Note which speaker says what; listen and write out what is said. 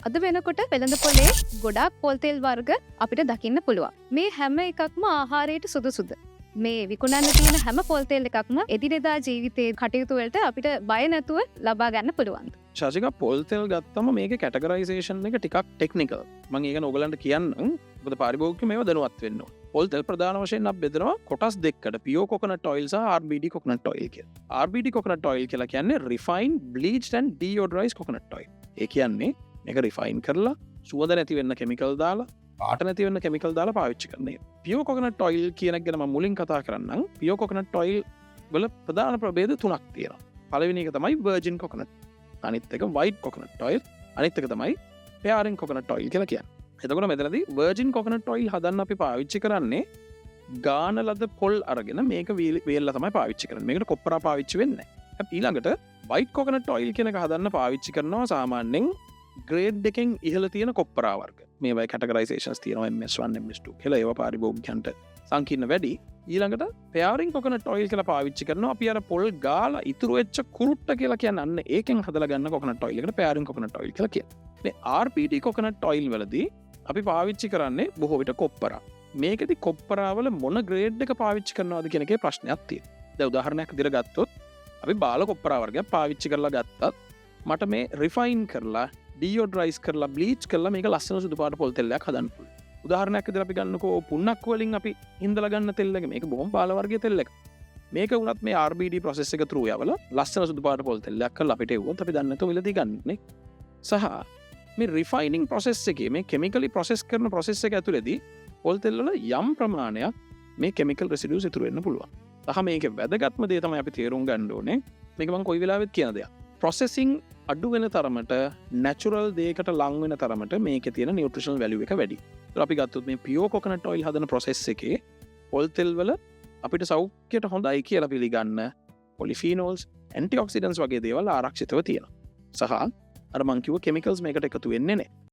Speaker 1: අද වෙනකොට වෙළඳ පොලේ ගොඩාක් පොල් තෙල් වර්ග අපිට දකින්න පුළුවන්. මේ හැම එකක්ම ආහාරයට සුදුසුද? මේ විකුණන්න තියෙන හැම පොල් තෙල් එකක්ම එදිනෙදා ජීවිතයේ කටයුතු වලට අපිට බය නැතුව ලබා ගන්න පුළුවන්.
Speaker 2: ශාසික පොල් තෙල් ගත්තම මේක කැටගරයිසේෂන් එක ටිකක් ටෙක්නිකල්. මම ඒක ඔයගලන්ට කියන්නම්. මොකද පාරිභෝගිකයෝ මේව දැනුවත් වෙන්න ඕන. පොල් තෙල් ප්‍රධාන වශයෙන් අපි බෙදනවා කොටස් දෙකකට. පියෝ කොකනට් ඔයිල් සහ RBD කොකනට් ඔයිල් කියලා. RBD කොකනට් ඔයිල් කියලා කියන්නේ refined bleached and deodorized coconut oil. ඒ කියන්නේ මේක රිෆයින් කරලා සුවඳ නැති වෙන්න කෙමිකල් දාලා පාට නැති වෙන්න කෙමිකල් දාලා පාවිච්චි කරන එක. පියෝ කොකනට් ඔයිල් කියන එක ගැන මම මුලින් කතා කරන්නම්. පියෝ කොකනට් ඔයිල් වල ප්‍රධාන ප්‍රභේද තුනක් තියෙනවා. පළවෙනි එක තමයි virgin coconut. අනිත් එක white coconut oil. අනිත් එක තමයි pairing coconut oil කියලා කියන්නේ. එතකොට මෙතනදී virgin coconut oil හදන්න අපි පාවිච්චි කරන්නේ ගාන ලද පොල් අරගෙන මේක වේල්ලා තමයි පාවිච්චි කරන්නේ. මේකට කොප්පරා පාවිච්චි වෙන්නේ නැහැ. ඊළඟට white coconut oil කියන එක හදන්න පාවිච්චි කරනවා සාමාන්‍යයෙන් ග්‍රේඩ් එකෙන් ඉහළ තියෙන කොප්පරා වර්ග. මේවයි කැටගරයිසේෂන්ස් තියෙනවා MS1 MS2 කියලා. ඒවා පාරිභෝගිකයන්ට සංකීර්ණ වැඩි. ඊළඟට pairing coconut oil කියලා පාවිච්චි කරනවා අපි අර පොල් ගාලා ඉතුරු වෙච්ච කුරුට්ට කියලා කියන්නේ අන්න ඒකෙන් හදලා ගන්න coconut oil එකට pairing coconut oil කියලා කියනවා. මේ RPD coconut oil වලදී අපි පාවිච්චි කරන්නේ බොහෝ විට කොප්පරා. මේකෙදි කොප්පරා වල මොන ග්‍රේඩ් එක පාවිච්චි කරනවද කියන එකේ ප්‍රශ්නයක් තියෙනවා. දැන් උදාහරණයක් විදිහට ගත්තොත් අපි බාල කොප්පරා වර්ගයක් පාවිච්චි කරලා ගත්තත් මට මේ රිෆයින් කරලා ඩියෝඩ්‍රයිස් කරලා බ්ලීච් කරලා මේක ලස්සන සුදු පාට පොල් තෙල්ලයක් හදන්න පුළුවන්. උදාහරණයක් විදිහට අපි ගන්නකෝ පුන්නක් වලින් අපි හින්දලා ගන්න තෙල් එක මේක බොහොම බාල වර්ගයේ තෙල් එකක්. මේක වුණත් මේ RBD process එක through යවලා ලස්සන සුදු පාට පොල් තෙල්ලයක් කරලා අපිට එවුවොත් අපි දන්නේ නැතුව මිලදී ගන්නනේ. සහ මේ රිෆයිනින් process එකේ මේ කෙමිකලි process කරන process එක ඇතුළේදී පොල් තෙල් වල යම් ප්‍රමාණයක් මේ chemical residues ඉතුරු වෙන්න පුළුවන්. සහ මේකේ වැදගත්ම දේ තමයි අපි තේරුම් ගන්න ඕනේ. මේක මම කොයි වෙලාවෙත් කියන දෙයක්. processing අඩු වෙන තරමට natural දෙයකට ලං වෙන තරමට මේකේ තියෙන nutritional value එක වැඩි. ඒත් අපි ගත්තොත් මේ pure coconut oil හදන process එකේ පොල් තෙල් වල අපිට සෞඛ්‍යයට හොඳයි කියලා පිළිගන්න polyphenols, antioxidants වගේ දේවල් ආරක්ෂිතව තියෙනවා. සහ අර මං කිව්ව chemicals මේකට එකතු වෙන්නේ නැහැ.